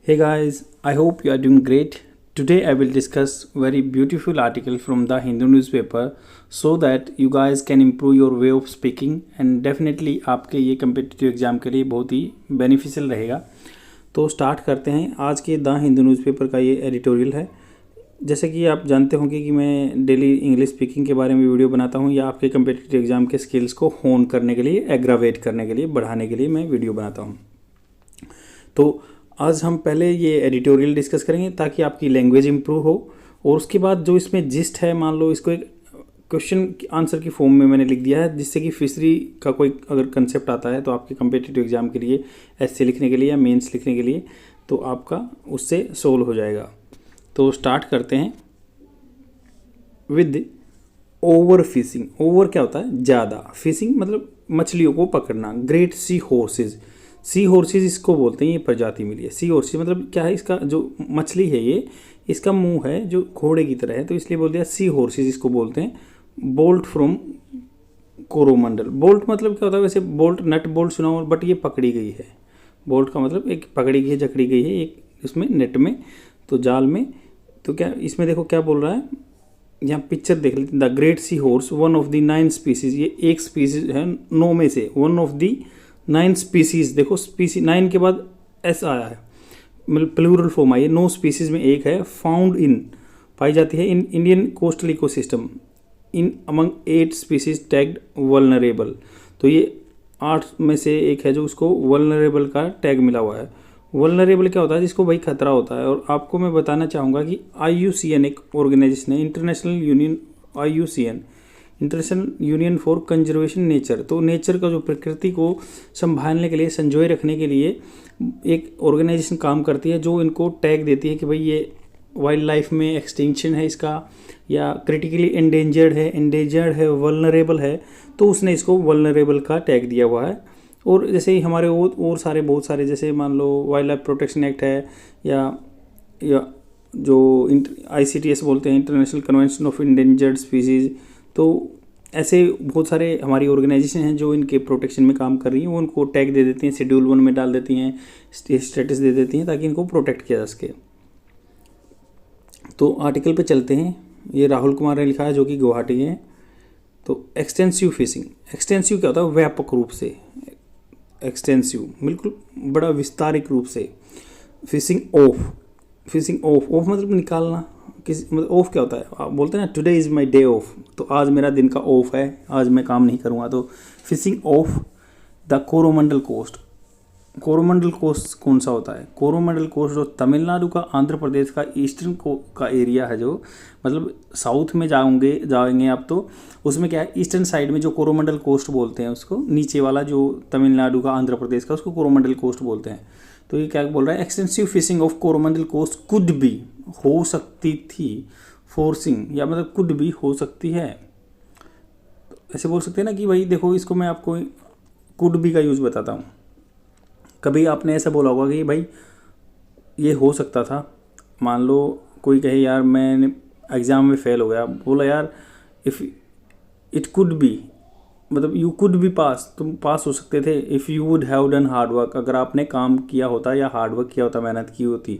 Hey guys, I hope you are doing great. Today I will discuss very beautiful article from the Hindu newspaper so that you guys can improve your way of speaking and definitely आपके ये competitive exam के लिए बहुत ही beneficial रहेगा। तो start करते हैं। आज के द हिंदू न्यूज़पेपर का ये एडिटोरियल है। जैसे कि आप जानते होंगे कि मैं डेली इंग्लिश स्पीकिंग के बारे में वीडियो बनाता हूँ या आपके कम्पिटिटिव एग्जाम के स्किल्स को होन करने के लिए, एग्रावेट करने के लिए, बढ़ाने के लिए मैं वीडियो बनाता हूँ। तो आज हम पहले ये एडिटोरियल डिस्कस करेंगे ताकि आपकी लैंग्वेज इंप्रूव हो, और उसके बाद जो इसमें जिस्ट है, मान लो इसको एक क्वेश्चन आंसर की फॉर्म में मैंने लिख दिया है, जिससे कि फिशरी का कोई अगर कंसेप्ट आता है तो आपके कम्पिटिटिव एग्जाम के लिए, एसए लिखने के लिए या मेंस लिखने के लिए, तो आपका उससे सोल्व हो जाएगा। तो स्टार्ट करते हैं विद ओवर फिशिंग। ओवर क्या होता है? ज़्यादा। फिशिंग मतलब मछलियों को पकड़ना। ग्रेट सी हॉर्सेज, सी हॉर्सेज इसको बोलते हैं, ये प्रजाति मिली है। सी हॉर्सेज मतलब क्या है? इसका जो मछली है ये, इसका मुंह है जो घोड़े की तरह है, तो इसलिए बोल दिया सी हॉर्सेज इसको बोलते हैं। Bolt from Coromandel. बोल्ट मतलब क्या होता है? वैसे बोल्ट नट बोल्ट सुना हो, बट ये पकड़ी गई है। बोल्ट का मतलब एक पकड़ी गई है, जकड़ी गई है एक इसमें नेट में, तो जाल में। तो क्या इसमें देखो क्या बोल रहा है, यहाँ पिक्चर देख लेते हैं। The great sea horse one of the 9 species, ये एक स्पीसीज है 9 में से, वन ऑफ द 9 स्पीसीज। देखो स्पीसी 9 के बाद एस आया है, मतलब प्लूरल फॉर्म आई है। 9 स्पीसीज में एक है। फाउंड इन, पाई जाती है in Indian coastal ecosystem. In among 8 species tagged vulnerable, तो ये 8 में से एक है जो उसको वल्नरेबल का टैग मिला हुआ है। वल्नरेबल क्या होता है? जिसको भाई खतरा होता है। और आपको मैं बताना चाहूँगा कि IUCN एक ऑर्गेनाइजेशन है, international union, IUCN international union for conservation nature. तो नेचर का जो प्रकृति को संभालने के लिए, संजोए रखने के लिए एक ऑर्गेनाइजेशन काम करती है, जो इनको टैग देती है कि भाई ये वाइल्ड लाइफ में एक्सटिंक्शन है इसका, या क्रिटिकली एंडेंजर्ड है, वल्नरेबल है, तो उसने इसको वल्नरेबल का टैग दिया हुआ है। और जैसे ही हमारे और सारे बहुत सारे, जैसे मान लो वाइल्ड लाइफ प्रोटेक्शन एक्ट है, या जो ICTS बोलते हैं, international convention of endangered species. तो ऐसे बहुत सारे हमारी ऑर्गेनाइजेशन हैं जो इनके प्रोटेक्शन में काम कर रही हैं। वो उनको टैग दे देती हैं, शेड्यूल 1 में डाल देती हैं, स्टेटस दे देती हैं, ताकि इनको प्रोटेक्ट किया जा सके। तो आर्टिकल पे चलते हैं। ये राहुल कुमार ने लिखा है, जो कि गुवाहाटी है। तो एक्सटेंसिव फिशिंग। एक्सटेंसिव क्या होता है? व्यापक रूप से। एक्सटेंसिव बिल्कुल बड़ा विस्तारित रूप से। Fishing of, fishing of, of मतलब निकालना। किसी मतलब ऑफ क्या होता है? आप बोलते हैं ना today is my day of, तो आज मेरा दिन का ऑफ है, आज मैं काम नहीं करूँगा। तो fishing of the Coromandel coast. Coromandel coast कौन सा होता है? कोरोमंडल कोस्ट जो तमिलनाडु का, आंध्र प्रदेश का ईस्टर्न का एरिया है, जो मतलब साउथ में जाएंगे आप, तो उसमें क्या है, ईस्टर्न साइड में जो कोरोमंडल कोस्ट बोलते हैं उसको, नीचे वाला जो तमिलनाडु का, आंध्र प्रदेश का, उसको कोरोमंडल कोस्ट बोलते हैं। तो ये क्या बोल रहा है? Extensive fishing of Coromandel coast could be, हो सकती थी, फोर्सिंग या मतलब कुड बी हो सकती है। तो ऐसे बोल सकते हैं ना कि भाई देखो, इसको मैं आपको कुड बी का यूज़ बताता हूँ। कभी आपने ऐसा बोला होगा कि भाई ये हो सकता था। मान लो कोई कहे यार मैंने एग्ज़ाम में फ़ेल हो गया, बोला यार इफ़ इट कुड बी, मतलब यू कुड बी पास, तुम पास हो सकते थे। If you would have done hard work, अगर आपने काम किया होता या हार्ड वर्क किया होता, मेहनत की होती।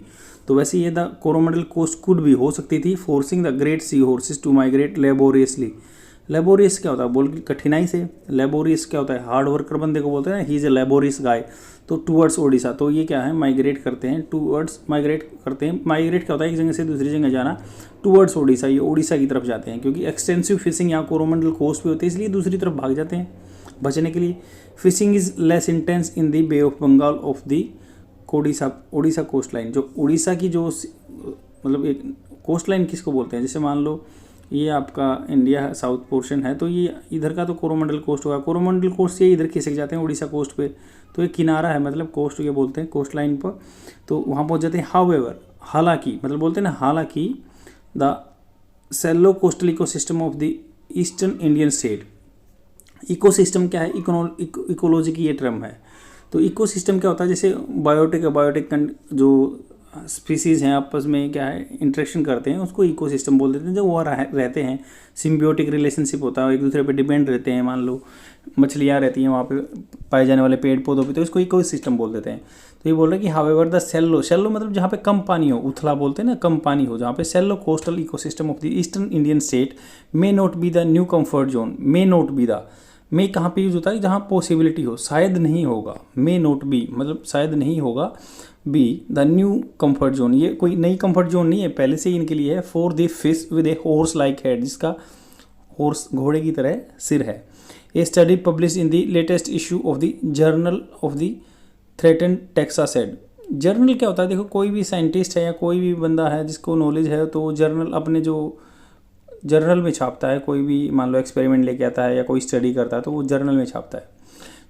तो वैसे ये द कोरोमंडल कोस्ट कुड भी हो सकती थी, forcing the great sea horses to migrate laboriously. Laborious क्या होता है? बोल की कठिनाई से। लेबोरियस क्या होता है? हार्ड वर्कर बंदे को बोलते हैं ना, ही इज़ ए लेबोरियस गाय। तो टूवर्ड्स ओडिशा, तो ये क्या है? माइग्रेट करते हैं, टूवर्ड्स माइग्रेट करते हैं। माइग्रेट क्या होता है? एक जगह से दूसरी जगह जाना, टूवर्ड्स ओडिशा, ये ओडिशा की तरफ जाते हैं, क्योंकि एक्सटेंसिव फिशिंग यहाँ कोरोमंडल कोस्ट पे होती है, इसलिए दूसरी तरफ भाग जाते हैं बचने के लिए। Fishing is less intense in the bay of Bengal of the Odisha coast line. जो उड़ीसा की जो मतलब एक कोस्ट लाइन किसको बोलते हैं? जैसे मान लो ये आपका इंडिया साउथ पोर्शन है, तो ये इधर का तो कोरोमंडल कोस्ट होगा। कोरोमंडल कोस्ट से इधर खिसक जाते हैं उड़ीसा कोस्ट पे, तो ये किनारा है, मतलब कोस्ट ये बोलते हैं, कोस्ट लाइन पर, तो वहाँ पहुँच जाते हैं। हाउएवर, हालांकि, मतलब बोलते हैं ना हालांकि, the shallow coastal ecosystem of the eastern Indian state. Ecosystem क्या है? इकोलॉजी की ये टर्म है। तो इकोसिस्टम क्या होता है? जैसे बायोटिक जो स्पीसीज़ हैं आपस में क्या है, इंटरेक्शन करते हैं, उसको इकोसिस्टम बोल देते हैं। जब वो रहते हैं, सिम्बियोटिक रिलेशनशिप होता है, एक दूसरे पे डिपेंड रहते हैं। मान लो मछलियाँ रहती हैं वहाँ पे पाए जाने वाले पेड़ पौधों पे, तो इसको इको सिस्टम बोल देते हैं। तो ये बोल रहे हैं कि हावेवर द सेल्लो, सेल्लो मतलब जहाँ पे कम पानी हो, उथला बोलते हैं ना, कम पानी हो, जहाँ पे shallow coastal ecosystem of the eastern Indian state may not be the new comfort zone. May not be the, may कहाँ पे यूज होता है, जहाँ पॉसिबिलिटी हो, शायद नहीं होगा। मे नॉट बी मतलब शायद नहीं होगा। B the new comfort zone, ये कोई नई कंफर्ट जोन नहीं है, पहले से ही इनके लिए है। For the fish with a horse like head, जिसका हॉर्स घोड़े की तरह सिर है। A study publish in the latest issue of the journal of the threatened taxa head. Journal क्या होता है, देखो कोई भी साइंटिस्ट है या कोई भी बंदा है जिसको नॉलेज है, तो वो जर्नल अपने जो जर्नल में छापता है। कोई भी मान लो एक्सपेरिमेंट लेके आता है या कोई स्टडी करता है तो वो जर्नल में छापता है।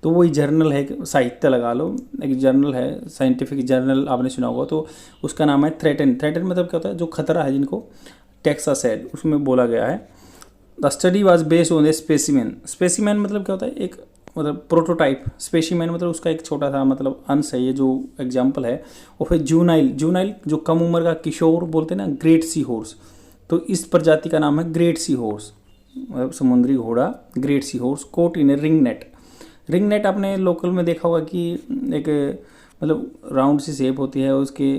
तो वही जर्नल है, साहित्य लगा लो, एक जर्नल है, साइंटिफिक जर्नल आपने सुना होगा, तो उसका नाम है थ्रेटन। थ्रेटन मतलब क्या होता है, जो खतरा है जिनको, टेक्सास हेड उसमें बोला गया है। The study was based on A specimen. Specimen मतलब क्या होता है, एक मतलब प्रोटोटाइप। स्पेसिमेन मतलब उसका एक छोटा सा मतलब अंश है, ये जो एग्जाम्पल है। और फिर जूनाइल, जूनाइल जो कम उम्र का किशोर बोलते हैं ना, ग्रेट सी हॉर्स। तो इस प्रजाति का नाम है ग्रेट सी हॉर्स, मतलब समुद्री घोड़ा, great sea horse. Caught in a ring net. Ring net आपने लोकल में देखा होगा कि एक मतलब राउंड सी शेप होती है, उसके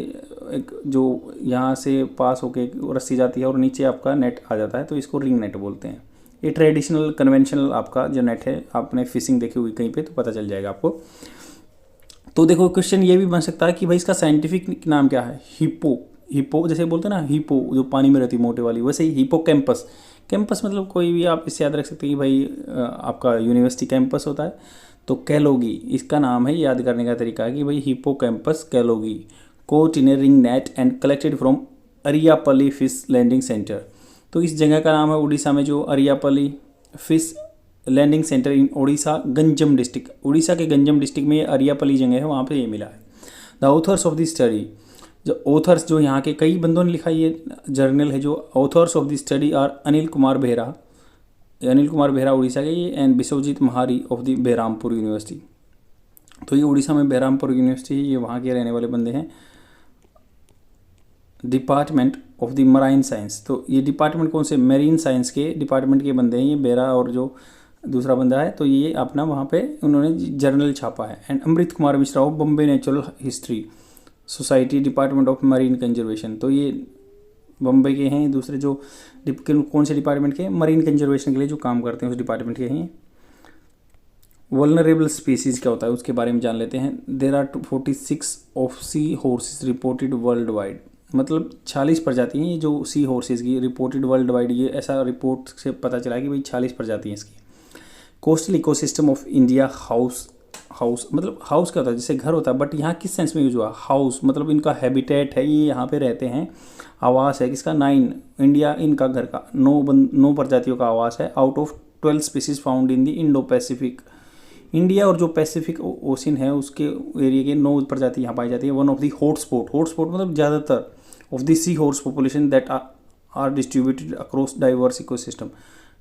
एक जो यहाँ से पास होके रस्सी जाती है और नीचे आपका नेट आ जाता है, तो इसको रिंग नेट बोलते हैं। ये ट्रेडिशनल कन्वेंशनल आपका जो नेट है, आपने फिशिंग देखी हुई कहीं पे तो पता चल जाएगा आपको। तो देखो क्वेश्चन ये भी बन सकता है कि भाई इसका साइंटिफिक नाम क्या है। हिप्पो, हिप्पो जैसे बोलते हैं ना, हिप्पो जो पानी में रहती है मोटे वाली, वैसे ही हिप्पो कैंपस। कैंपस मतलब कोई भी आप इससे याद रख सकते हैं कि भाई आपका यूनिवर्सिटी कैंपस होता है, तो कैलोगी इसका नाम है। याद करने का तरीका है कि भाई hippocampus kelloggii. Caught in a ring net and collected from Ariyapalli fish landing centre. तो इस जगह का नाम है उड़ीसा में जो Ariyapalli fish landing centre in Orissa Ganjam district. Orissa के गंजम डिस्ट्रिक्ट में ये अरियापल्ली जगह है, वहाँ पे ये मिला है। The author's of the study, जो ऑथर्स जो यहाँ के कई बंदों ने लिखा, ये जर्नल है। जो authors of the study are Anil Kumar Behera, Anil Kumar Behera Orissa के ये, and Biswajit Mahari of the Berhampur university. तो ये उड़ीसा में बेहरामपुर यूनिवर्सिटी है, ये वहाँ के रहने वाले बंदे हैं। Department of the marine science, तो ये डिपार्टमेंट कौन से, मेरीन साइंस के डिपार्टमेंट के बंदे हैं ये, बेहरा और जो दूसरा बंदा है, तो ये अपना वहाँ पे उन्होंने जर्नल छापा है। And Amrit Kumar Mishra of Bombay natural history society department of marine conservation. तो ये बम्बई के हैं। दूसरे जो कौन से डिपार्टमेंट के, मरीन कंजर्वेशन के लिए जो काम करते हैं उस डिपार्टमेंट के हैं। वल्नरेबल स्पीसीज क्या होता है उसके बारे में जान लेते हैं। There are 46 of sea horses reported world wide, मतलब 46 प्रजाति हैं जो सी हॉर्सेस की रिपोर्टेड वर्ल्ड वाइड। ये ऐसा रिपोर्ट से पता चला कि भाई 46 प्रजाति हैं इसकी। Coastal ecosystem of India house, house मतलब हाउस क्या होता है, जैसे घर होता है, बट यहाँ किस सेंस में यूज हुआ, हाउस मतलब इनका हैबिटेट है, ये यहाँ पे रहते हैं, आवास है किसका, 9 इंडिया इनका घर का, 9 प्रजातियों का आवास है। Out of 12 species found in the Indo Pacific. India और जो पैसिफिक ओशन है उसके एरिया के 9 प्रजाति यहाँ पाई जाती है। One of the hotspot, hotspot मतलब ज़्यादातर of the sea horse population that are distributed across diverse ecosystem.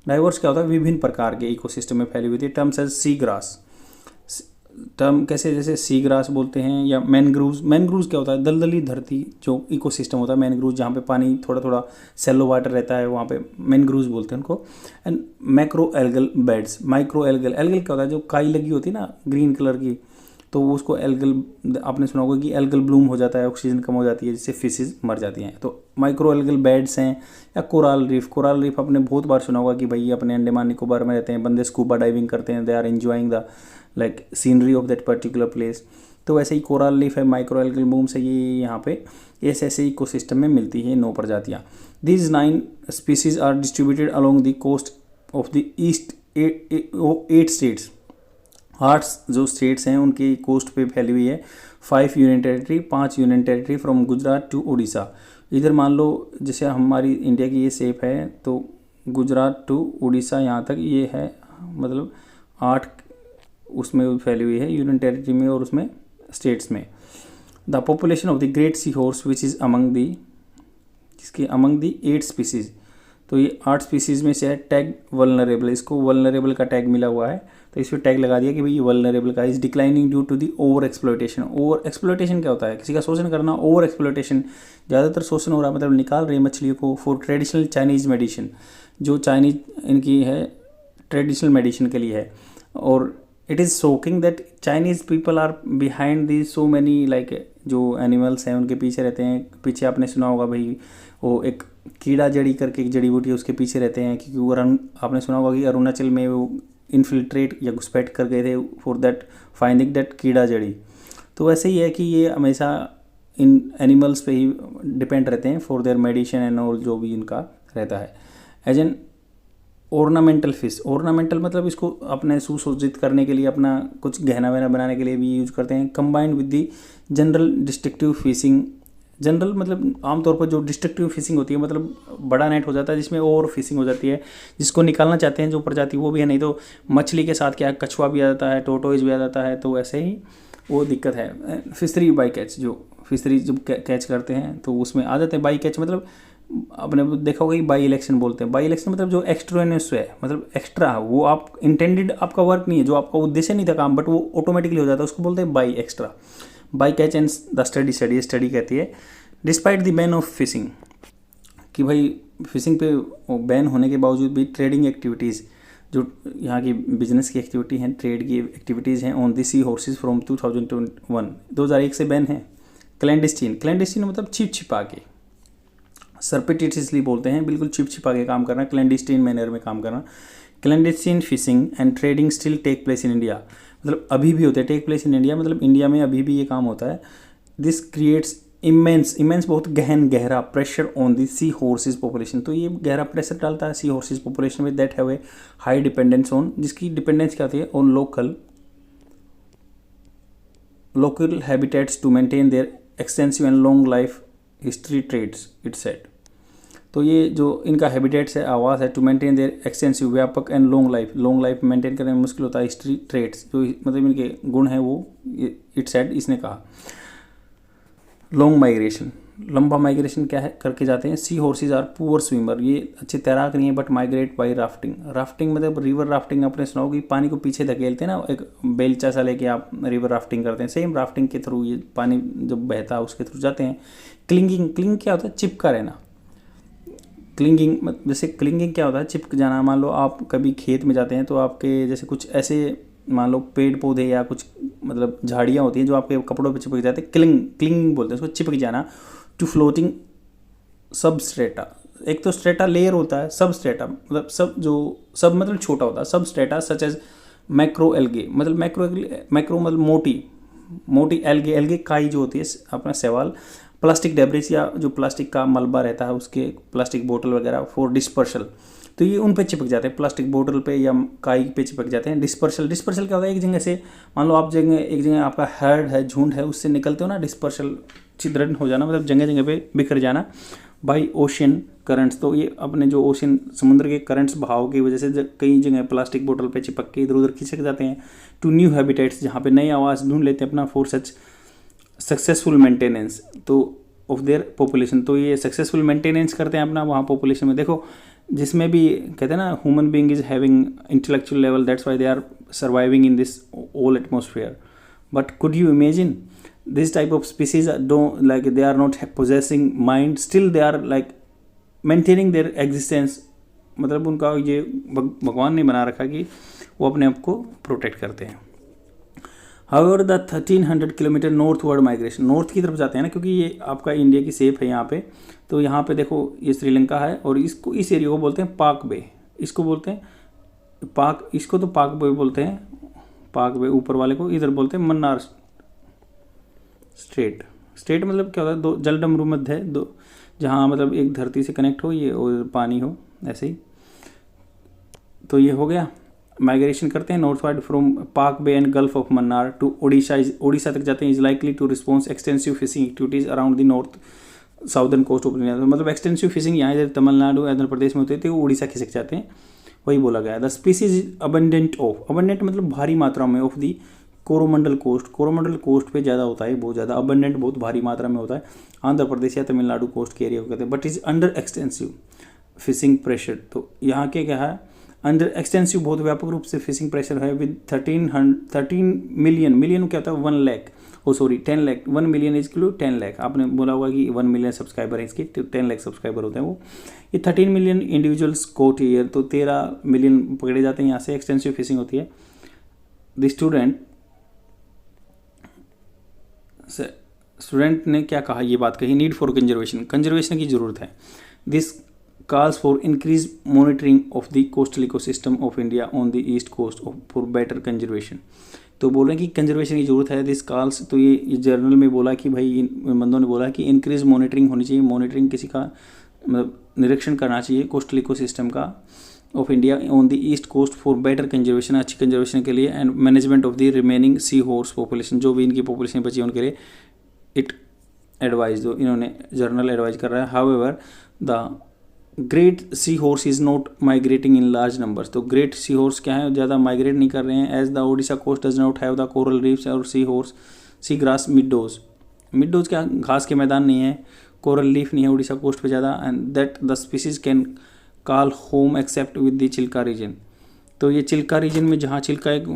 Diverse क्या होता है, विभिन्न प्रकार के इकोसिस्टम में फैली हुई थी। Terms as sea grass, term कैसे, जैसे सी ग्रास बोलते हैं, या मैनग्रूव्स। मैनग्रूव्स क्या होता है, दलदली धरती जो इकोसिस्टम होता है मैनग्रूव, जहाँ पे पानी थोड़ा थोड़ा सेलो वाटर रहता है, वहाँ पे मैनग्रूव्स बोलते हैं उनको। And macro algal beds, micro algal, algal क्या होता है, जो काई लगी होती है ना ग्रीन कलर की, तो उसको एल्गल, आपने सुना होगा कि एल्गल ब्लूम हो जाता है, ऑक्सीजन कम हो जाती है, जिससे फिशेज मर जाती हैं। तो माइक्रो एल्गल बेड्स हैं। या कोराल रीफ, कोराल रीफ आपने बहुत बार सुना होगा कि भाई अपने अंडमान निकोबार में रहते हैं बंदे, स्कूबा डाइविंग करते हैं, they are enjoying the like scenery of that particular place. तो वैसे ही कोराल लीफ है, माइक्रो एल्गल बूम्स है, ये यहाँ पे ऐसे इकोसिस्टम में मिलती है 9 प्रजातियाँ। These 9 species are distributed along the coast of the east 8 states. 8 जो स्टेट्स हैं उनकी कोस्ट पे फैली हुई है। 5 union territory, 5 union territory from Gujarat to Orissa. इधर मान लो जैसे हमारी इंडिया की ये शेप है, तो गुजरात टू उड़ीसा यहाँ तक ये है, मतलब 8 उसमें फैली हुई है यूनियन टेरिटरी में और उसमें स्टेट्स में। The population of the great sea horse which is among the, जिसके अमंग दी 8 स्पीसीज, तो ये 8 स्पीसीज में से है। टैग वल्नरेबल, इसको वल्नरेबल का टैग मिला हुआ है, तो इस पर टैग लगा दिया कि भाई ये वल्नरेबल का। Is declining due to the over exploitation. Over exploitation क्या होता है, किसी का शोषण करना। ओवर एक्सप्लॉयटेशन, ज़्यादातर शोषण हो रहा है, मतलब निकाल रहे हैं मछलियों को। फॉर ट्रेडिशनल चाइनीज मेडिसिन, जो चाइनीज इनकी है ट्रेडिशनल मेडिसिन के लिए है। और it is shocking that Chinese people are behind the so many like जो एनिमल्स हैं उनके पीछे रहते हैं। पीछे आपने सुना होगा भाई वो एक कीड़ा जड़ी करके एक जड़ी बूटी है उसके पीछे रहते हैं, क्योंकि वो आपने सुना होगा कि अरुणाचल में वो इन्फिल्ट्रेट या घुसपैठ कर गए थे फॉर दैट फाइंडिंग दैट कीड़ा जड़ी। तो वैसे ही है कि ये हमेशा इन एनिमल्स पे ही डिपेंड रहते हैं for their medicine and all जो भी इनका रहता है। As an ornamental fish, ornamental मतलब इसको अपने सुसज्जित करने के लिए, अपना कुछ गहना वहना बनाने के लिए भी यूज करते हैं। Combined with the general destructive fishing, general मतलब आमतौर पर जो डिस्ट्रक्टिव फिशिंग होती है मतलब बड़ा नेट हो जाता है जिसमें ओवर फिशिंग हो जाती है, जिसको निकालना चाहते हैं जो प्रजाति वो भी है, नहीं तो मछली के साथ क्या कछुआ भी आ जाता है, टोटोइज भी आ जाता है, तो ऐसे ही वो दिक्कत है। फिशरी बाई कैच, जो फिशरी जब कैच करते हैं तो उसमें आ जाते हैं बाई कैच, मतलब आपने देखा होगा कि बाई इलेक्शन बोलते हैं। बाई इलेक्शन मतलब जो एक्स्ट्रानेस है, मतलब एक्स्ट्रा, वो आप इंटेंडेड आपका वर्क नहीं है, जो आपका उद्देश्य नहीं था काम, बट वो ऑटोमेटिकली हो जाता है, उसको बोलते हैं by extra. By catch and the study कहती है despite the ban of fishing, कि भाई फिशिंग पे बैन होने के बावजूद भी ट्रेडिंग एक्टिविटीज़, जो यहाँ की बिजनेस की एक्टिविटी हैं, ट्रेड की एक्टिविटीज़ हैं on the sea horses from 2001 से बैन है। क्लैंडिस्टीन, क्लैंडिस्टीन मतलब छिप छिपा के, सरपिटिटिसली बोलते हैं, बिल्कुल छिप छिपा के काम करना, क्लैंडिस्टीन मैनर में काम करना। Clandestine fishing and trading still take place in India, मतलब अभी भी होते हैं, टेक प्लेस इन इंडिया मतलब इंडिया में अभी भी ये काम होता है। दिस क्रिएट्स इमेंस बहुत गहरा pressure on the sea horses population, तो ये गहरा प्रेशर डालता है सी हॉर्सेज पॉपुलेशन में, that have a high dependence on, जिसकी डिपेंडेंस क्या होती है on local habitats to maintain their extensive and long life history trades it set. तो ये जो इनका हैबिटेट्स है, आवास है, टू मेंटेन देयर एक्सटेंसिव व्यापक एंड लॉन्ग लाइफ मेंटेन करने में मुश्किल होता है, हिस्ट्री ट्रेड्स जो मतलब इनके गुण हैं वो इट सेट इसने कहा। लॉन्ग माइग्रेशन, लंबा माइग्रेशन क्या है करके जाते हैं। सी हॉर्सेज आर पुअर स्विमर, ये अच्छे तैराक नहीं है but migrate by rafting. Rafting मतलब रिवर राफ्टिंग, आपने सुना होगी पानी को पीछे धकेलते हैं ना, एक बेलचा सा लेके आप रिवर राफ्टिंग करते हैं, सेम राफ्टिंग के थ्रू ये पानी जब बहता है उसके थ्रू जाते हैं। क्लिंगिंग क्या होता है, चिपका रहना। क्लिंगिंग जैसे क्लिंगिंग क्या होता है, चिपक जाना। मान लो आप कभी खेत में जाते हैं तो आपके जैसे कुछ ऐसे मान लो पेड़ पौधे या कुछ मतलब झाड़ियाँ होती हैं जो आपके कपड़ों पे चिपक जाते हैं, क्लिंगिंग बोलते हैं उसको, चिपक जाना। टू फ्लोटिंग सबस्ट्रेटा, एक तो स्ट्रेटा लेयर होता है, सबस्ट्रेटा मतलब सब मतलब छोटा होता है, सबस्ट्रेटा सच एज मैक्रो एल्गे, मतलब मैक्रो मतलब मोटी एल्गे काई जो होती है अपना सवाल। प्लास्टिक डेब्रिस या जो प्लास्टिक का मलबा रहता है उसके, प्लास्टिक बोतल वगैरह फॉर डिस्पर्सल, तो ये उन पे चिपक जाते हैं, प्लास्टिक बोतल पे या काई पे चिपक जाते हैं। डिस्पर्सल क्या होता है, एक जगह से मान लो आप एक जगह आपका हर्ड है, झुंड है, उससे निकलते हो ना, डिस्पर्सल छिद्रण हो जाना मतलब जगह पे बिखर जाना। बाई ओशियन करंट्स, तो ये अपने जो ओशियन समुद्र के करंट्स बहाव की वजह से कई जगह प्लास्टिक बोतल पे चिपक के इधर उधर खिसक जाते हैं। टू न्यू हैबिटेट्स, जहाँ पे नए आवास ढूंढ लेते हैं अपना, फॉर सच सक्सेसफुल मेंटेनेंस तो ऑफ देयर पॉपुलेशन, तो ये सक्सेसफुल मेंटेनेंस करते हैं अपना वहाँ पॉपुलेशन में। देखो जिसमें भी कहते हैं ना human being is having intellectual level, that's why they are surviving in this all atmosphere. But could you imagine this type of species don't like, they are not possessing mind, still they are like maintaining their existence, मतलब उनका ये भगवान ने बना रखा कि वो अपने आप को प्रोटेक्ट करते हैं। However the 1300 kilometre northward migration, north की तरफ जाते हैं ना, क्योंकि ये आपका इंडिया की शेप है यहाँ पे, तो यहाँ पे देखो ये श्रीलंका है और इसको इस एरिया को बोलते हैं पाक बे, इसको बोलते हैं पाक, इसको तो पाक बे बोलते हैं, पाक बे ऊपर वाले को, इधर बोलते हैं मन्नार स्ट्रेट मतलब क्या होता है, दो जलडमरू मध्य है, दो जहाँ मतलब एक धरती से कनेक्ट हो ये और पानी हो, ऐसे ही। तो ये हो गया, माइग्रेशन करते हैं northward from Palk Bay and Gulf of Mannar to Odisha तक जाते हैं। Is likely to response extensive fishing activities around the north southern coast of India, मतलब एक्सटेंसिव फिशिंग यहाँ इधर तमिलनाडु आंध्र प्रदेश में होते थे, वो उड़ीसा खिसक जाते हैं, वही बोला गया। द स्पीसीज इज अबंडेंट मतलब भारी मात्रा में, ऑफ दी कोरोमंडल कोस्ट पे ज़्यादा होता है, बहुत ज़्यादा अबंडेंट, बहुत भारी मात्रा में होता है, आंध्र प्रदेश या तमिलनाडु कोस्ट के एरिया को कहते हैं। But is under extensive fishing pressure, तो यहाँ के क्या है, अंडर एक्सटेंसिव बहुत व्यापक रूप से फिशिंग प्रेशर है। विद 13 मिलियन क्या होता है 1 lakh, 10 lakh, 1 million is kilo 10 lakh, आपने बोला होगा कि 1 मिलियन सब्सक्राइबर है इसके, तो 10 लाख सब्सक्राइबर होते हैं वो। ये 13 मिलियन इंडिविजुअल्स कोट ईयर, तो 13 मिलियन पकड़े जाते हैं यहाँ से, एक्सटेंसिव फिशिंग होती है। द स्टूडेंट ने क्या कहा, ये बात कही, नीड फॉर कंजर्वेशन की ज़रूरत है। This calls for increased monitoring of the coastal ecosystem of India on the east coast for better conservation। तो बोल रहे हैं कि कंजर्वेशन की जरूरत है। दिस कॉल्स, तो ये जर्नल में बोला कि भाई इन बंदों ने बोला कि इंक्रीज मॉनिटरिंग होनी चाहिए, मॉनिटरिंग किसी का मतलब निरीक्षण करना चाहिए कोस्टल इकोसिस्टम का of India on the east coast for better conservation, अच्छी कंजर्वेशन के लिए, and management of the remaining sea horse population, जो भी इनकी पॉपुलेशन बची है उनके लिए। इट एडवाइज, जो इन्होंने जर्नल एडवाइज कर रहा है। However the great sea horse is not migrating in large numbers. तो ग्रेट सी हॉर्स क्या है, ज़्यादा माइग्रेट नहीं कर रहे हैं। As the Odisha coast does not have the coral reefs और sea horse sea grass meadows. Meadows क्या, घास के मैदान नहीं है, कोरल लीफ नहीं है उड़ीसा कोस्ट पे ज़्यादा, and that the species can call home except with the Chilka region. तो ये चिल्का रीजन में, जहाँ चिल्का एक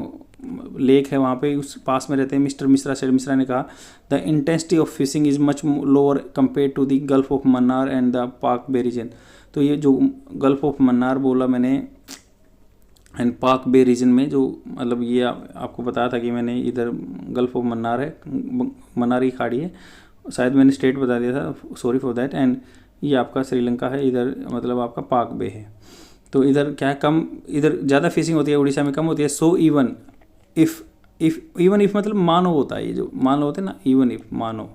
लेक है वहाँ पे उस पास में रहते हैं। मिस्टर मिश्रा ने कहा the intensity of fishing is much lower compare to the gulf of Mannar and the Palk bay reason. तो ये जो गल्फ ऑफ मन्नार बोला मैंने एंड पाक बे रीजन में, जो मतलब ये आपको बताया था कि मैंने इधर गल्फ ऑफ मन्नार है, मन्नार की खाड़ी है, शायद मैंने स्टेट बता दिया था, सॉरी फॉर दैट। एंड ये आपका श्रीलंका है, इधर मतलब आपका पाक बे है। तो इधर क्या है, कम, इधर ज़्यादा फिशिंग होती है, उड़ीसा में कम होती है। सो इवन इफ मतलब मानो होता है, ये जो मानो होते हैं ना, इवन इफ मानो।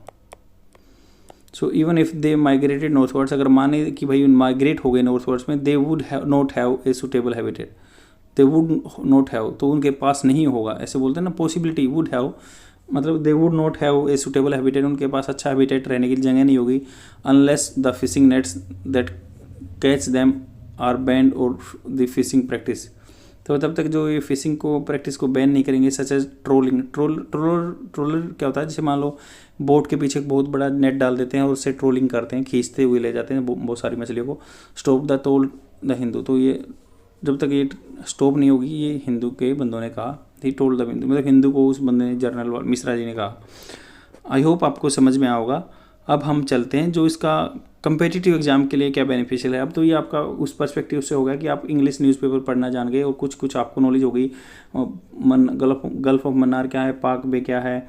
So even if they migrated northwards, अगर माने कि भाई माइग्रेट हो गए नॉर्थवर्ड्स में, दे would not have a suitable habitat, they would not have, तो उनके पास नहीं होगा, ऐसे बोलते हैं ना, पॉसिबिलिटी, वुड हैव मतलब they would not have a suitable habitat, उनके पास अच्छा हैबिटेट रहने की जगह नहीं होगी, unless the fishing nets that catch them are banned और द फिशिंग प्रैक्टिस। तो तब तक जो ये फिशिंग को प्रैक्टिस को बैन नहीं करेंगे, सच एज ट्रोलिंग। ट्रोलर क्या होता है, जैसे मान लो बोट के पीछे बहुत बड़ा नेट डाल देते हैं और उससे ट्रोलिंग करते हैं, खींचते हुए ले जाते हैं बहुत सारी मछलियों को। Stop the toll the Hindu, तो ये जब तक ये स्टॉप नहीं होगी, ये हिंदू के बंदों ने कहा, ही टोल्ड द हिंदू, मतलब हिंदू को उस बंदे ने, जर्नल मिश्रा जी ने कहा। आई होप आपको समझ में आया होगा। अब हम चलते हैं जो इसका कंपेटिटिव एग्जाम के लिए क्या बेनिफिशियल है। अब तो ये आपका उस पर्सपेक्टिव से होगा कि आप इंग्लिश न्यूज़पेपर पढ़ना जान गए और कुछ आपको नॉलेज हो गई, गल्फ ऑफ मन्नार क्या है, पाक बे क्या है,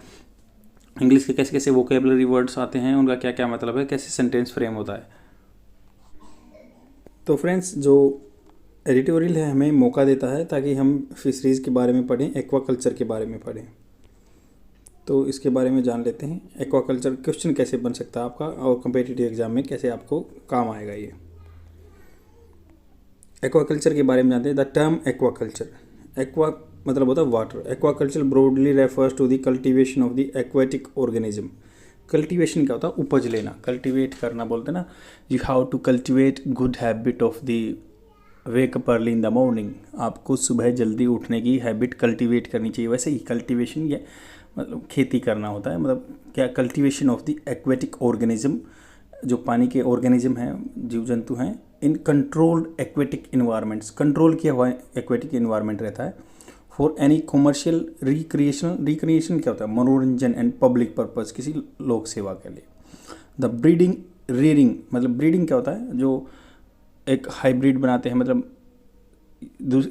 इंग्लिश के कैसे कैसे वोकेबलरी वर्ड्स आते हैं, उनका क्या क्या मतलब है, कैसे सेंटेंस फ्रेम होता है। तो फ्रेंड्स, जो एडिटोरियल है हमें मौका देता है ताकि हम फिशरीज़ के बारे में पढ़ें, एक्वाकल्चर के बारे में पढ़ें। तो इसके बारे में जान लेते हैं, एक्वाकल्चर क्वेश्चन कैसे बन सकता है आपका और कम्पिटिटिव एग्जाम में कैसे आपको काम आएगा। ये एक्वाकल्चर के बारे में जानते हैं। द टर्म एक्वाकल्चर, एक्वा मतलब होता है water. Aquaculture broadly refers to the cultivation of the aquatic organism. Cultivation क्या होता है, उपज लेना, कल्टीवेट करना बोलते हैं ना। You have to cultivate good habit of the wake up early in the morning. आपको सुबह जल्दी उठने की हैबिट कल्टीवेट करनी चाहिए। वैसे ही कल्टीवेशन ये मतलब खेती करना होता है, मतलब क्या, cultivation of the aquatic organism, जो पानी के ऑर्गेनिज्म हैं, जीव जंतु हैं, इन कंट्रोल्ड एक्वेटिक इन्वायरमेंट्स, कंट्रोल किया हुआ एक्वेटिक इन्वायरमेंट रहता है। फॉर एनी कॉमर्शियल रिक्रिएशन क्या होता है, मनोरंजन एंड पब्लिक पर्पज़, किसी लोक सेवा के लिए। द ब्रीडिंग रेयरिंग, मतलब ब्रीडिंग क्या होता है, जो एक हाइब्रिड बनाते हैं, मतलब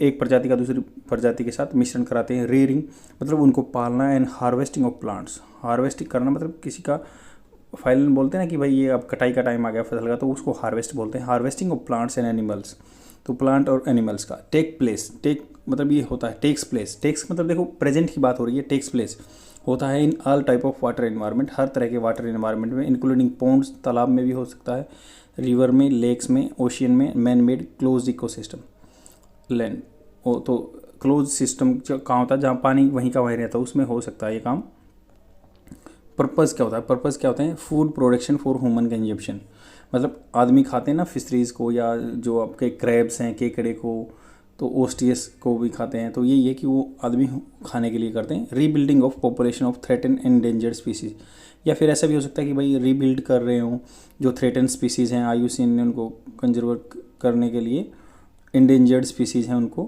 एक प्रजाति का दूसरी प्रजाति के साथ मिश्रण कराते हैं। रेयरिंग मतलब उनको पालना। And harvesting of plants, harvesting करना मतलब किसी का फाइनल बोलते हैं ना कि भाई ये अब कटाई का टाइम आ गया फसल का, तो उसको हार्वेस्ट बोलते हैं। Harvesting of plants and animals, तो प्लांट और एनिमल्स का। टेक प्लेस, टेक मतलब ये होता है, टेक्स प्लेस, टेक्स मतलब देखो प्रेजेंट की बात हो रही है, टेक्स प्लेस होता है in all type of water environment, हर तरह के वाटर इन्वायरमेंट में, इंक्लूडिंग पोन्ड्स, तालाब में भी हो सकता है, रिवर में, लेक्स में, ओशियन में, man made close ecosystem, land तो क्लोज सिस्टम कहाँ होता है, जहाँ पानी वहीं का वहीं रहता है, उसमें हो सकता है ये काम। पर्पज़ क्या होता है, पर्पज़ क्या होता है, food production for human consumption, मतलब आदमी खाते हैं ना फिशरीज़ को, या जो आपके क्रैब्स हैं, केकड़े को, तो ओस्टियस को भी खाते हैं, तो यही है कि वो आदमी खाने के लिए करते हैं। Rebuilding of population of threaten endangered species, या फिर ऐसा भी हो सकता है कि भाई रीबिल्ड कर रहे हों जो थ्रेटन स्पीसीज़ हैं, IUCN ने उनको कंजर्व करने के लिए, इंडेंजर्ड स्पीसीज़ हैं उनको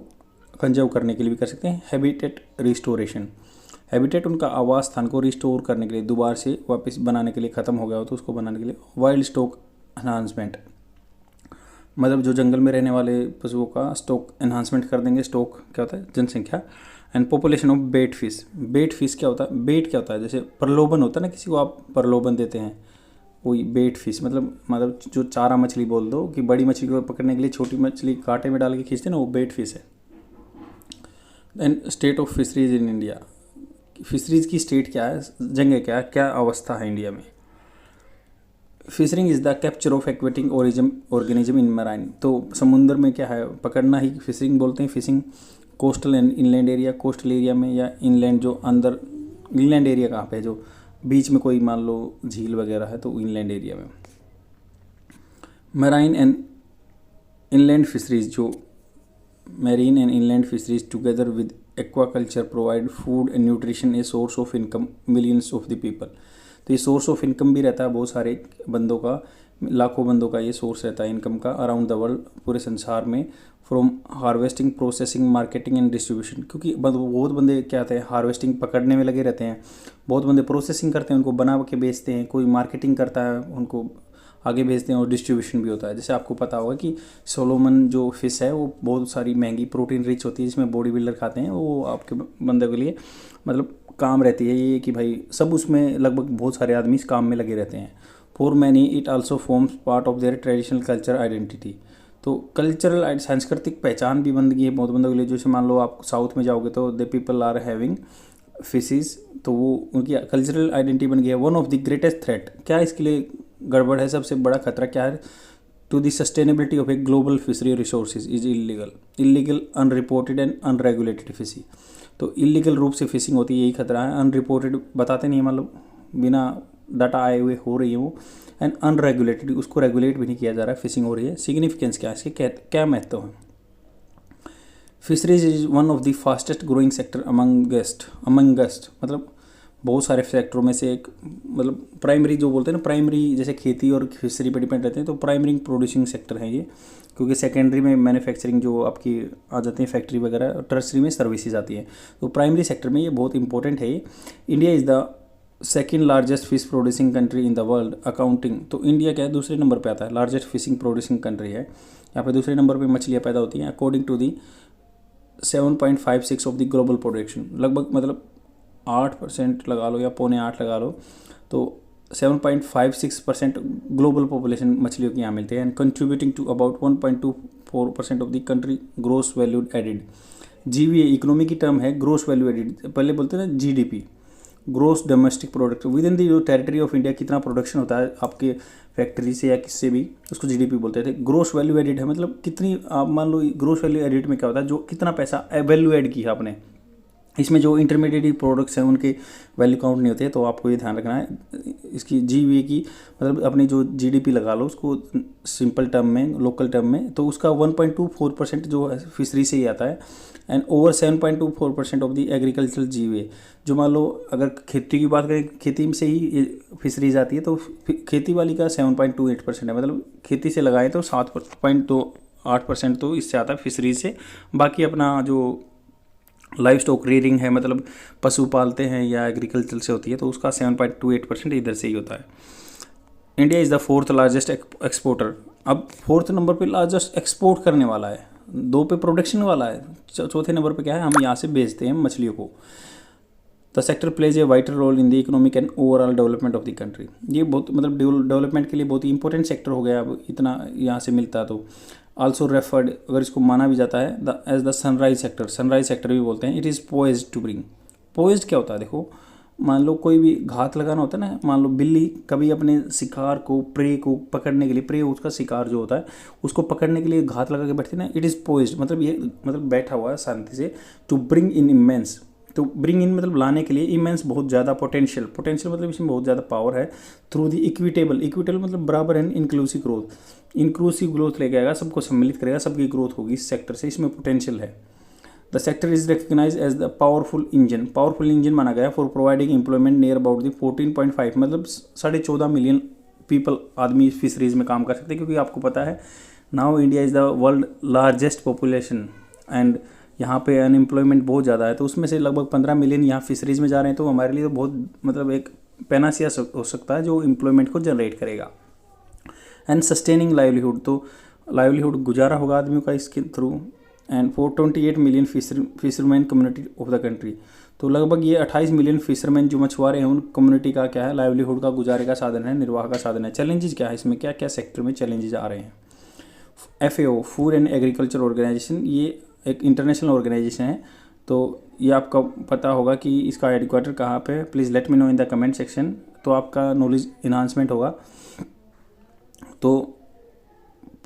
कंजर्व करने के लिए भी कर सकते हैं। हैबिटेट रिस्टोरेशन, हैबिटेट उनका आवास स्थान को रिस्टोर करने के लिए, दोबारा से वापस बनाने के लिए, ख़त्म हो गया हो तो उसको बनाने के लिए। वाइल्ड स्टॉक एनहांसमेंट, मतलब जो जंगल में रहने वाले पशुओं का स्टॉक एनहांसमेंट कर देंगे। स्टॉक क्या होता है, जनसंख्या। And population of bait fish. Bait fish क्या होता है? बेट क्या होता है? जैसे प्रलोभन होता है ना, किसी को आप प्रलोभन देते हैं, वही बेट फिश। मतलब जो चारा मछली बोल दो, कि बड़ी मछली को पकड़ने के लिए छोटी मछली कांटे में डाल के खींचते हैं ना, वो बेट फिश है। And state of fisheries in India. Fisheries की स्टेट क्या है, जगह क्या है, क्या अवस्था है इंडिया में? Fishing is the capture of aquatic organism in marine. तो समुद्र में क्या है, पकड़ना ही फिशरिंग बोलते हैं। Fishing coastal and inland area, coastal area में, या इनलैंड जो अंदर, इनलैंड एरिया कहाँ पे है, जो बीच में कोई मान लो झील वगैरह है तो इनलैंड एरिया में। मराइन एंड इनलैंड फिशरीज, जो marine and inland fisheries together with aquaculture provide food and nutrition a source of income millions of the people. तो ये सोर्स ऑफ इनकम भी रहता है बहुत सारे बंदों का, लाखों बंदों का ये सोर्स रहता है इनकम का, अराउंड द वर्ल्ड, पूरे संसार में। From harvesting, processing, marketing and distribution. क्योंकि बहुत बंदे क्या होते हैं, हार्वेस्टिंग पकड़ने में लगे रहते हैं, बहुत बंदे प्रोसेसिंग करते हैं, उनको बना के बेचते हैं, कोई मार्केटिंग करता है, उनको आगे भेजते हैं, और डिस्ट्रीब्यूशन भी होता है। जैसे आपको पता होगा कि सोलोमन जो फिश है वो बहुत सारी महंगी प्रोटीन रिच होती है, जिसमें बॉडी बिल्डर खाते हैं, वो आपके बंदे के लिए मतलब काम रहती है ये, कि भाई सब उसमें लगभग बहुत सारे आदमी इस काम में लगे रहते हैं। For many it also forms part of their traditional culture identity. तो कल्चरल सांस्कृतिक पहचान भी बन गई है बहुत बंदों के लिए। जैसे मान लो आप साउथ में जाओगे तो the people are having fishes, तो वो उनकी कल्चरल आइडेंटिटी बन गई है। One of the greatest threat, क्या इसके लिए गड़बड़ है, सबसे बड़ा खतरा क्या है, to the sustainability of a global fishery resources is illegal unreported and unregulated fishing. तो इलीगल रूप से फिशिंग होती है, यही खतरा है। अनरिपोर्टेड बताते नहीं, मतलब बिना डाटा आए हुए हो रही है वो, एंड अनरेगुलेटेड, उसको रेगुलेट भी नहीं किया जा रहा है, फिशिंग हो रही है। सिग्निफिकेंस क्या है इसके, क्या महत्व है? Fisheries is one of the fastest growing sector amongst, मतलब बहुत सारे सेक्टरों में से एक, मतलब प्राइमरी जो बोलते हैं ना, प्राइमरी जैसे खेती और फिशरी पर डिपेंड रहते हैं, तो प्राइमरी प्रोड्यूसिंग सेक्टर है ये। क्योंकि सेकेंडरी में मैन्युफैक्चरिंग जो आपकी आ जाती है फैक्ट्री वगैरह, टर्सरी में सर्विसेज आती हैं, तो प्राइमरी सेक्टर में ये बहुत इंपॉर्टेंट है ये। India is the second largest fish producing country in the world accounting. तो इंडिया क्या है, दूसरे नंबर पे आता है, लार्जेस्ट फिशिंग प्रोड्यूसिंग कंट्री है। यहाँ पे दूसरे नंबर पे मछलियाँ पैदा होती हैं according to the 7.56 of the global production. लगभग मतलब 8% लगा लो या 7.25 लगा लो, तो 7.56% ग्लोबल पॉपुलेशन मछलियों की यहाँ मिलती है, and contributing to about 1.24% of the country gross value added. GVA economy की टर्म है, ग्रोस वैल्यू एडिड, पहले बोलते हैं ना GDP, gross domestic product. Within the जो टेरिटरी ऑफ इंडिया कितना प्रोडक्शन होता है आपके फैक्ट्री से या किससे भी, उसको जीडीपी बोलते थे। ग्रोस वैल्यू एडिड है, मतलब कितनी, आप मान लो ग्रोस वैल्यू एडिड में क्या होता है, जो कितना पैसा वैल्यू एड किया आपने। इसमें जो इंटरमीडिएट प्रोडक्ट्स हैं उनके वैल्यू काउंट नहीं होते, तो आपको ये ध्यान रखना है। इसकी जीवीए की मतलब अपनी जो जीडीपी लगा लो उसको सिंपल टर्म में, लोकल टर्म में, तो उसका 1.24% जो है फिशरी से ही आता है, and over 7.24% of the agricultural GVA. जो मान लो अगर खेती की बात करें, खेती से ही फिशरीज आती है, तो खेती वाली का 7.28% है, मतलब खेती से लगाए तो 7.28% तो इससे आता है फिशरीज से। बाकी अपना जो लाइव स्टॉक रेयरिंग है, मतलब पशु पालते हैं या एग्रीकल्चर से होती है, तो उसका 7.28% इधर से ही होता है। India is the fourth largest exporter. अब फोर्थ नंबर पे लार्जेस्ट एक्सपोर्ट करने वाला है, 2 पे प्रोडक्शन वाला है, चौथे नंबर पे क्या है, हम यहाँ से बेचते हैं मछलियों को। The sector plays a vital role in the economic and overall development of the country. ये बहुत मतलब डेवलपमेंट के लिए बहुत ही इंपॉर्टेंट सेक्टर हो गया अब, इतना यहाँ से मिलता है। तो आल्सो रेफर्ड, अगर इसको माना भी जाता है, the as the sunrise sector भी बोलते हैं। It is poised to bring. Poised क्या होता है, देखो मान लो कोई भी घात लगाना होता है ना, मान लो बिल्ली कभी अपने शिकार को, प्रे को पकड़ने के लिए, प्रे उसका शिकार जो होता है उसको पकड़ने के लिए घात लगा के बैठती है ना, इट इज़ पोइज्ड, मतलब ये मतलब बैठा हुआ है शांति से। टू ब्रिंग इन इमेंस, तो ब्रिंग इन मतलब लाने के लिए, इमेंस मतलब ज़्यादा, पोटेंशियल मतलब इसमें बहुत ज़्यादा पावर है। थ्रू दी इक्विटेबल मतलब बराबर एंड इंक्लूसिव ग्रोथ लेके आएगा, सबको सम्मिलित करेगा, सबकी ग्रोथ होगी इस सेक्टर से, इसमें पोटेंशियल है। The sector is recognize as the powerful engine माना गया for providing employment near about the 14.5, मतलब 14.5 मिलियन पीपल आदमी फिशरीज में काम कर सकते हैं। क्योंकि आपको पता है now India is the world largest population, and यहाँ पे अनएम्प्लॉयमेंट बहुत ज़्यादा है, तो उसमें से लगभग 15 मिलियन यहाँ फिशरीज में जा रहे हैं। तो हमारे लिए तो बहुत मतलब एक पैनासिया हो सकता है जो एम्प्लॉयमेंट को जनरेट करेगा। एंड सस्टेनिंग लाइवलीहुड, तो लाइवलीहुड गुजारा होगा आदमियों का इसके through. And 428 million fisherman community of the country. तो लगभग ये 28 मिलियन फिशरमैन जो मछुआरे हैं उन कम्युनिटी का क्या है, लाइवलीहुड का, गुजारे का साधन है, निर्वाह का साधन है। चैलेंजेस क्या है इसमें, क्या क्या सेक्टर में चैलेंजेस आ रहे हैं। FAO food and agriculture organization, ये एक इंटरनेशनल ऑर्गेनाइजेशन है। तो ये आपका पता होगा कि इसका हेडक्वार्टर कहाँ पे है। Please let me know in the comment section, तो आपका नॉलेज इन्हांसमेंट होगा। तो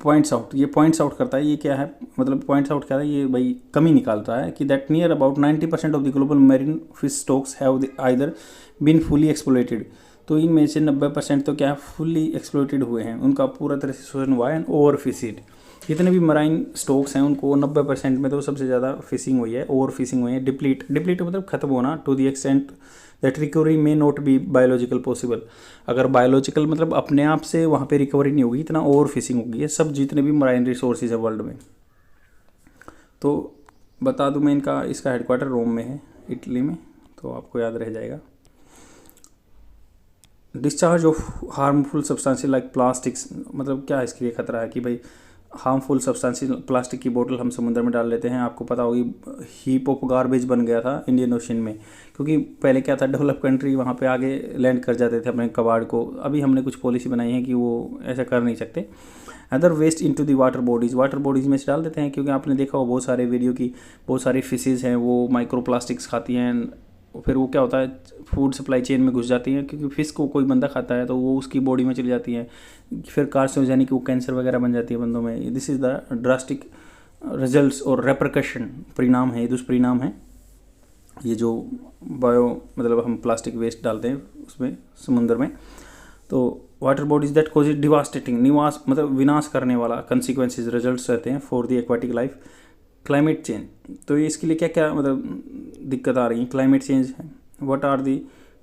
पॉइंट्स आउट, ये पॉइंट्स आउट करता है, ये क्या है मतलब पॉइंट्स आउट क्या है, ये भाई कमी निकालता है कि that near about 90% of the global marine fish stocks have either been fully exploited. तो इनमें से 90% तो क्या है, फुली एक्सप्लॉइटेड हुए हैं, उनका पूरा तरह से शोषण हुआ है। एंड ओवर फिशिंग, जितने भी मराइन स्टॉक्स हैं उनको 90% में तो सबसे ज़्यादा फिशिंग हुई है, ओवर फिशिंग हुई है। डिप्लीट मतलब खत्म होना, to the extent that recovery may not be biological possible. अगर बायोलॉजिकल मतलब अपने आप से वहाँ पे रिकवरी नहीं होगी, इतना ओवर फिशिंग होगी है सब जितने भी मराइन रिसोर्सेज है वर्ल्ड में। तो बता दूं मैं, इसका हेडक्वार्टर रोम में है, इटली में, तो आपको याद रह जाएगा। Discharge of harmful substances like plastics, मतलब क्या इसके लिए खतरा है कि भाई हार्मफुल सब्सटेंसेस, प्लास्टिक की बोतल हम समुद्र में डाल लेते हैं। आपको पता होगी हीप ऑफ गार्बेज बन गया था इंडियन ओशन में, क्योंकि पहले क्या था, डेवलप कंट्री वहाँ पे आगे लैंड कर जाते थे अपने कबाड़ को। अभी हमने कुछ पॉलिसी बनाई है कि वो ऐसा कर नहीं सकते। Other waste into the water bodies में से डाल देते हैं, क्योंकि आपने देखा हो बहुत सारे वीडियो की, बहुत सारी फिशेज़ हैं वो माइक्रो प्लास्टिक्स खाती हैं, फिर वो क्या होता है फूड सप्लाई चेन में घुस जाती हैं, क्योंकि फिश को कोई बंदा खाता है तो वो उसकी बॉडी में चली जाती है, फिर कार्सिनोजेनिक, वो कैंसर वगैरह बन जाती है बंदों में। This is the drastic results और रेपरकशन, परिणाम है, दुष्परिणाम है ये जो मतलब हम प्लास्टिक वेस्ट डालते हैं उसमें समुद्र में। तो water bodies that cause devastating, निवास मतलब विनाश करने वाला कंसिक्वेंसेज, रिजल्ट्स रहते हैं for the aquatic life. Climate change, तो इसके लिए क्या क्या मतलब दिक्कत आ रही है। क्लाइमेट चेंज है, what are the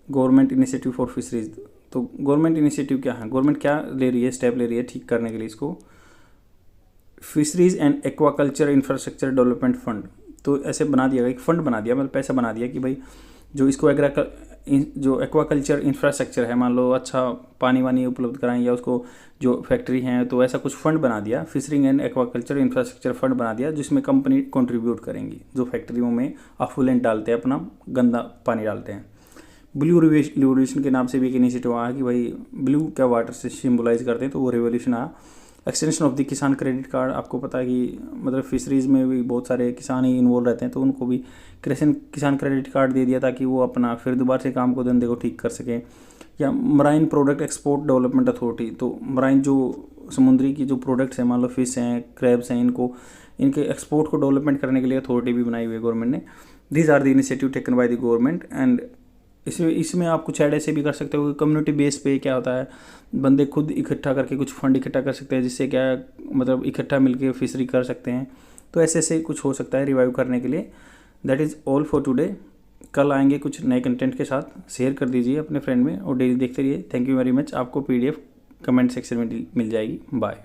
government initiative for fisheries. तो गवर्नमेंट इनिशिएटिव क्या है, गवर्नमेंट क्या ले रही है, स्टेप ले रही है ठीक करने के लिए इसको। Fisheries and aquaculture infrastructure development fund, तो ऐसे बना दिया, एक फंड बना दिया, मतलब पैसा बना दिया कि भाई जो इसको जो एक्वाकल्चर इंफ्रास्ट्रक्चर है, मान लो अच्छा पानी वानी उपलब्ध कराएं, या उसको जो फैक्ट्री हैं, तो ऐसा कुछ फंड बना दिया, फिशरिंग एंड एक्वाकल्चर इंफ्रास्ट्रक्चर फंड बना दिया, जिसमें कंपनी कंट्रीब्यूट करेंगी, जो फैक्ट्रियों में अफ्लुएंट डालते हैं, अपना गंदा पानी डालते हैं। ब्लू रिवोल्यूशन के नाम से भी एक इनिशिएटिव आया कि भाई ब्लू क्या वाटर से सिम्बलाइज करते हैं, तो वो रिवोल्यूशन आया। एक्सटेंशन ऑफ द किसान क्रेडिट कार्ड, आपको पता है कि मतलब फिशरीज़ में भी बहुत सारे किसान ही इन्वॉल्व रहते हैं, तो उनको भी किसान क्रेडिट कार्ड दे दिया ताकि वो अपना फिर दोबारा से काम को, धंधे को ठीक कर सकें। या marine product export development authority, तो मराइन जो समुद्री की जो प्रोडक्ट्स हैं, मान लो फिश हैं, क्रैब्स हैं, इनके एक्सपोर्ट को डेवलपमेंट करने के लिए अथॉरिटी भी बनाई हुई है गवर्नमेंट ने। These are the initiative taken by the government. And इसमें आप कुछ ऐड ऐसे भी कर सकते हो, कम्युनिटी बेस पे क्या होता है, बंदे खुद इकट्ठा करके कुछ फंड इकट्ठा कर सकते हैं, जिससे क्या मतलब इकट्ठा मिलके फिशरी कर सकते हैं। तो ऐसे कुछ हो सकता है रिवाइव करने के लिए। That is all for today. कल आएंगे कुछ नए कंटेंट के साथ, शेयर कर दीजिए अपने फ्रेंड में और डेली देखते रहिए। Thank you very much. आपको PDF कमेंट सेक्शन में मिल जाएगी। बाय।